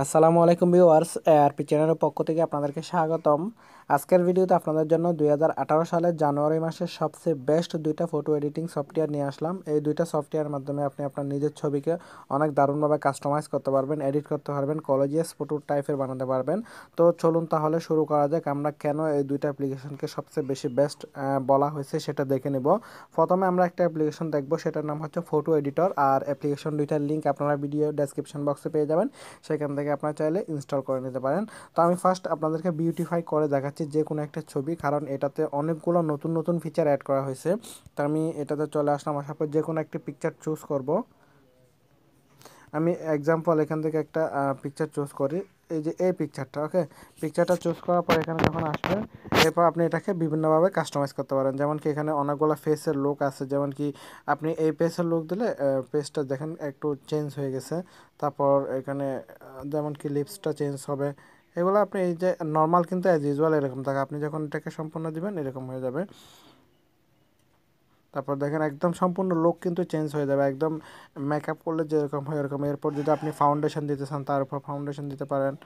আসসালামু আলাইকুম viewers, RP চ্যানেলের পক্ষ থেকে আপনাদেরকে স্বাগতম। আজকের ভিডিওতে আপনাদের জন্য 2018 সালের জানুয়ারি মাসের সবচেয়ে বেস্ট দুইটা ফটো এডিটিং সফটওয়্যার নিয়ে আসলাম। এই দুইটা সফটওয়্যারের মাধ্যমে আপনি আপনার নিজের ছবিকে অনেক দারুণভাবে কাস্টমাইজ করতে পারবেন, এডিট করতে পারবেন, কলেজিয়াস ফটো টাইপের বানাতে পারবেন। তো চলুন তাহলে শুরু করা যাক। আমরা কেন এই দুইটা অ্যাপ্লিকেশনকে সবচেয়ে বেশি বেস্ট বলা হয়েছে সেটা দেখে নেব। প্রথমে আমরা একটা অ্যাপ্লিকেশন দেখব, সেটার নাম হচ্ছে ফটো এডিটর। আর অ্যাপ্লিকেশন দুইটার লিঙ্ক আপনারা ভিডিও ডেসক্রিপশন বক্সে পেয়ে যাবেন, সেখান থেকে আপনারা চাইলে ইনস্টল করে নিতে পারেন। তো আমি ফার্স্ট আপনাদেরকে বিউটিফাই করে দেখাচ্ছি যে কোনো একটা ছবি, কারণ এটাতে অনেকগুলো নতুন নতুন ফিচার অ্যাড করা হয়েছে। তো আমি এটাতে চলে আসলাম, আসার পর যে কোনো একটা পিকচার চুজ করব। আমি এক্সাম্পল এখান থেকে একটা পিকচার চুজ করি, এই যে এই পিকচারটা। ওকে, পিকচারটা চুজ করার পর এখানে যখন আসবেন, এরপর আপনি এটাকে বিভিন্নভাবে কাস্টমাইজ করতে পারেন। যেমন কি এখানে অনেকগুলো ফেসের লুক আছে, যেমন কি আপনি এই ফেসের লুক দিলে ফেসটা দেখেন একটু চেঞ্জ হয়ে গেছে। তারপর এখানে যেমন কি লিপসটা চেঞ্জ হবে। এগুলো আপনি এই যে নর্মাল কিন্তু অ্যাজ ইউজুয়াল এরকম থাকে, আপনি যখন এটাকে সম্পূর্ণ দিবেন এরকম হয়ে যাবে। তারপর দেখেন একদম সম্পূর্ণ লুক কিন্তু চেঞ্জ হয়ে যাবে, একদম মেকআপ করলে যেরকম হয় এরকম। এরপর যদি আপনি ফাউন্ডেশন দিতে চান, তার উপর ফাউন্ডেশন দিতে পারেন।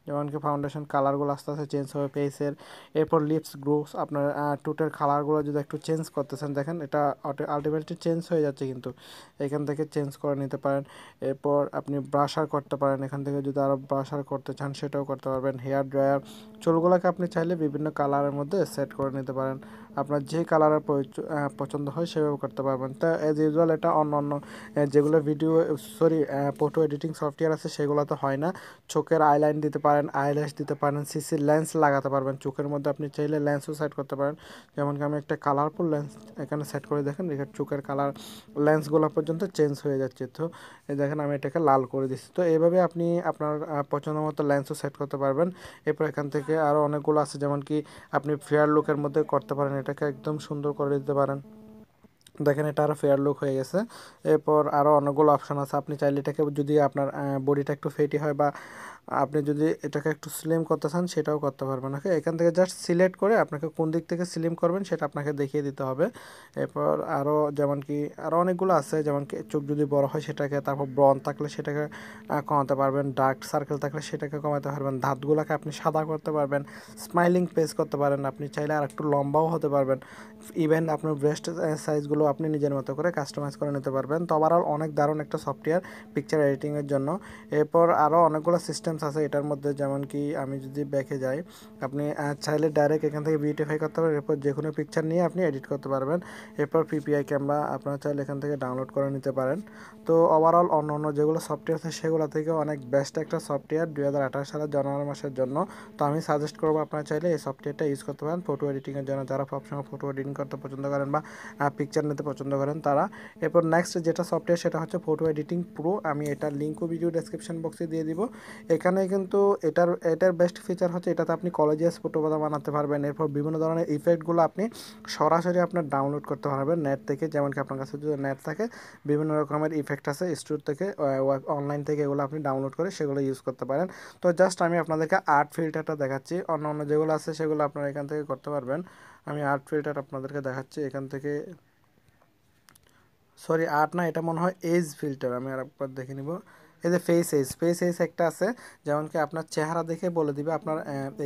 যেমন কি ফাউন্ডেশন কালারগুলো আস্তে আস্তে চেঞ্জ হবে ফেসের। এরপর লিপস গ্রোস, আপনার টুটের কালারগুলো যদি একটু চেঞ্জ করতেছেন, দেখেন এটা আলটিমেটলি চেঞ্জ হয়ে যাচ্ছে, কিন্তু এখান থেকে চেঞ্জ করে নিতে পারেন। এরপর আপনি ব্রাশার করতে পারেন, এখান থেকে যদি আরও ব্রাশার করতে চান সেটাও করতে পারবেন। হেয়ার ড্রায়ার, চুলগুলোকে আপনি চাইলে বিভিন্ন কালারের মধ্যে সেট করে নিতে পারেন। আপনার যে কালারের পছন্দ হয় সেভাবে করতে পারবেন। তা অ্যাজ ইউজুয়াল এটা অন্য অন্য যেগুলো ফটো এডিটিং সফটওয়্যার আছে সেগুলোতে হয় না। চোখের আইলাইন দিতে পারেন, আইল্যাশ দিতে পারেন, সিসি লেন্স লাগাতে পারবেন। চোখের মধ্যে আপনি চাইলে লেন্সও সেট করতে পারেন। যেমন কি আমি একটা কালারফুল লেন্স এখানে সেট করে দেখেন, এখানে চোখের কালার লেন্সগুলো পর্যন্ত চেঞ্জ হয়ে যাচ্ছে। তো এই দেখেন আমি এটাকে লাল করে দিচ্ছি। তো এইভাবে আপনি আপনার পছন্দ মতো লেন্সও সেট করতে পারবেন। এরপর এখান থেকে আরও অনেকগুলো আছে, যেমন কি আপনি ফেয়ার লুকের মধ্যে করতে পারেন, এটাকে একদম সুন্দর করে দিতে পারেন। দেখেন এটা আরও ফেয়ার লুক হয়ে গেছে। এরপর আরও অনেকগুলো অপশান আছে, আপনি চাইলে এটাকে যদি আপনার বডিটা একটু ফেটি হয় বা আপনি যদি এটাকে একটু স্লিম করতে চান সেটাও করতে পারবেন। ওকে, এখান থেকে জাস্ট সিলেক্ট করে আপনাকে কোন দিক থেকে স্লিম করবেন সেটা আপনাকে দেখিয়ে দিতে হবে। এরপর আরও যেমন কি আরও অনেকগুলো আছে, যেমন কি চোখ যদি বড় হয় সেটাকে, তারপর ব্রণ থাকলে সেটাকে কমাতে পারবেন, ডার্ক সার্কেল থাকলে সেটাকে কমাতে পারবেন, দাঁতগুলোকে আপনি সাদা করতে পারবেন, স্মাইলিং ফেস করতে পারেন, আপনি চাইলে আর একটু লম্বাও হতে পারবেন। ইভেন আপনার ব্রেস্ট সাইজগুলো আপনি নিজের মতো করে কাস্টমাইজ করে নিতে পারবেন। তো ওভারঅল অনেক দারুণ একটা সফটওয়্যার পিকচার এডিটিংয়ের জন্য। এরপর আরও অনেকগুলো সিস্টেমস আছে এটার মধ্যে, যেমন কি আমি যদি ব্যাকে যাই, আপনি চাইলে ডাইরেক্ট এখান থেকে বিউটিফাই করতে পারেন। এরপর যে কোনো পিকচার নিয়ে আপনি এডিট করতে পারবেন। এরপর পিপিআই ক্যামেরা আপনারা চাইলে এখান থেকে ডাউনলোড করে নিতে পারেন। তো ওভারঅল অন্য অন্য যেগুলো সফটওয়্যার আছে সেগুলো থেকে অনেক বেস্ট একটা সফটওয়্যার 2018 সালের জানুয়ারি মাসের জন্য। তো আমি সাজেস্ট করবো আপনারা চাইলে এই সফটওয়্যারটা ইউজ করতে পারেন ফটো এডিটিংয়ের জন্য, যারা সবসময় ফটো এডিটিং করতে পছন্দ করেন বা পিকচার নিতে পছন্দ করেন তারা। এরপর নেক্সট যেটা সফটওয়্যার সেটা হচ্ছে ফটো এডিটিং প্রো। আমি এটার লিঙ্কও ভিডিও ডেসক্রিপশন বক্সে দিয়ে দিব। এখানে কিন্তু এটার বেস্ট ফিচার হচ্ছে এটাতে আপনি কলেজিয়াস ফটো বানাতে পারবেন। এরপর বিভিন্ন ধরনের ইফেক্টগুলো আপনি সরাসরি আপনার ডাউনলোড করতে পারবেন নেট থেকে। যেমন কি আপনার কাছে যদি নেট থাকে, বিভিন্ন রকমের ইফেক্ট আছে স্টোর থেকে, অনলাইন থেকে, এগুলো আপনি ডাউনলোড করে সেগুলো ইউজ করতে পারেন। তো জাস্ট আমি আপনাদেরকে আর্ট ফিল্টারটা দেখাচ্ছি, অন্য অন্য যেগুলো আছে সেগুলো আপনারা এখান থেকে করতে পারবেন। আমি আর্ট ফিল্টার আপনাদেরকে দেখাচ্ছি এখান থেকে। সরি, আর্ট না, এটা মনে হয় এজ ফিল্টার। আমি আর একবার দেখে নিব। এই যে ফেস এজ একটা আছে, যেমন কি আপনার চেহারা দেখে বলে দিবে আপনার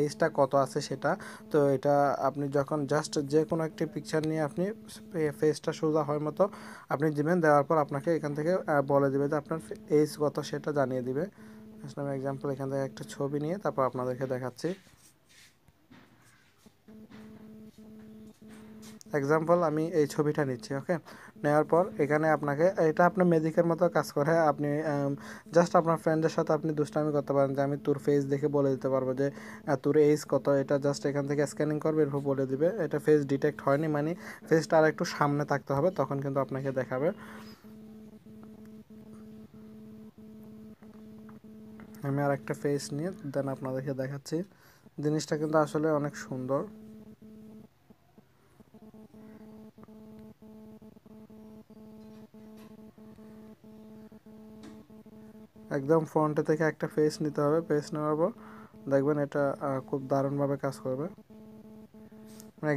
এজটা কত আছে সেটা। তো এটা আপনি যখন জাস্ট যে কোনো একটি পিকচার নিয়ে আপনি ফেসটা সোজা হয় মতো আপনি দিবেন, দেওয়ার পর আপনাকে এখান থেকে বলে দিবে যে আপনার এজ কত সেটা জানিয়ে দিবে। আসলে আমি এক্সাম্পল এখান থেকে একটা ছবি নিয়ে তারপর আপনাদেরকে দেখাচ্ছি। এক্সাম্পল আমি এই ছবিটা নিচ্ছি। ওকে, নেওয়ার পর এখানে আপনাকে এটা আপনার ম্যাজিকের মতো কাজ করে। আপনি জাস্ট আপনার ফ্রেন্ডের সাথে আপনি দুষ্টামি করতে পারেন যে আমি তোর ফেস দেখে বলে দিতে পারবো যে তোর এজ কত। এটা জাস্ট এখান থেকে স্ক্যানিং করবে, এরপর বলে দিবে। এটা ফেস ডিটেক্ট হয়নি, মানে ফেসটা আর একটু সামনে থাকতে হবে, তখন কিন্তু আপনাকে দেখাবে। আমি আর একটা ফেস নিয়ে দেন আপনাদেরকে দেখাচ্ছি। জিনিসটা কিন্তু আসলে অনেক সুন্দর। একদম ফ্রন্টে থেকে একটা ফেস নিতে হবে, ফেস নেওয়ার পর দেখবেন এটা খুব দারুণভাবে কাজ করবে।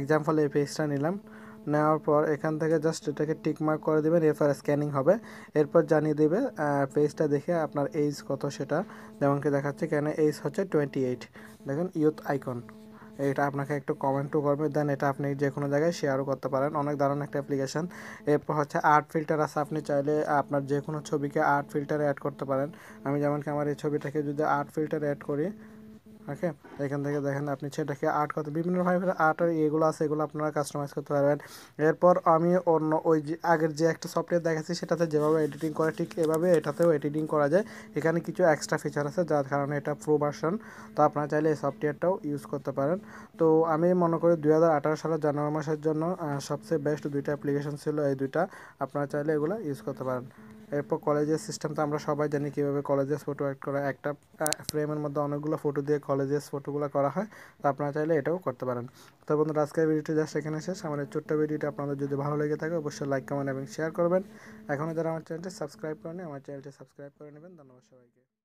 এক্সাম্পল এই ফেসটা নিলাম, নেওয়ার পর এখান থেকে জাস্ট এটাকে টিক মার্ক করে দেবেন, এরপর স্ক্যানিং হবে, এরপর জানিয়ে দেবে পেজটা দেখে আপনার এইজ কত সেটা। যেমনকি দেখাচ্ছে কেন এইজ হচ্ছে 28, দেখেন ইউথ আইকন। এটা আপনাকে একটু কমেন্টও করবে, দেন এটা আপনি যে কোনো জায়গায় শেয়ারও করতে পারেন, অনেক দারুণ একটা অ্যাপ্লিকেশন। এরপর হচ্ছে আর্ট ফিল্টার আছে, আপনি চাইলে আপনার যে কোনো ছবিকে আর্ট ফিল্টারে অ্যাড করতে পারেন। আমি যেমনকি আমার এই ছবিটাকে যদি আর্ট ফিল্টারে অ্যাড করি, ওকে, এখান থেকে দেখেন আপনি সেটাকে আর্ট করতে বিভিন্ন ধরনের আর্টের এগুলো আছে, এগুলো আপনারা কাস্টমাইজ করতে পারবেন। এরপর আমি অন্য ওই যে আগের যে একটা সফটওয়্যার দেখাচ্ছি সেটাতে যেভাবে এডিটিং করে ঠিক এভাবে এটাতেও এডিটিং করা যায়। এখানে কিছু এক্সট্রা ফিচার আছে যার কারণে এটা প্রো ভার্সন, তো আপনারা চাইলে এই সফটওয়্যারটাও ইউজ করতে পারেন। তো আমি মনে করি 2018 সালের জানুয়ারি মাসের জন্য সবচেয়ে বেস্ট দুইটা অ্যাপ্লিকেশন ছিল এই দুইটা, আপনারা চাইলে এগুলো ইউজ করতে পারেন। এরপর কলেজের সিস্টেম তো আমরা সবাই জানি কীভাবে কলেজের ফটো অ্যাড করা, একটা ফ্রেমের মধ্যে অনেকগুলো ফটো দিয়ে কলেজের ফটোগুলো করা হয়, তো আপনারা চাইলে এটাও করতে পারেন। তো বন্ধুরা আজকের ভিডিওটি জাস্ট এখানে শেষ। আমার এই ছোট্ট ভিডিওটি আপনাদের যদি ভালো লেগে থাকে অবশ্যই লাইক, কমেন্ট এবং শেয়ার করবেন। এখনও যারা আমার চ্যানেলটি সাবস্ক্রাইব করেনি আমার চ্যানেলটি সাবস্ক্রাইব করে নেবেন। ধন্যবাদ সবাইকে।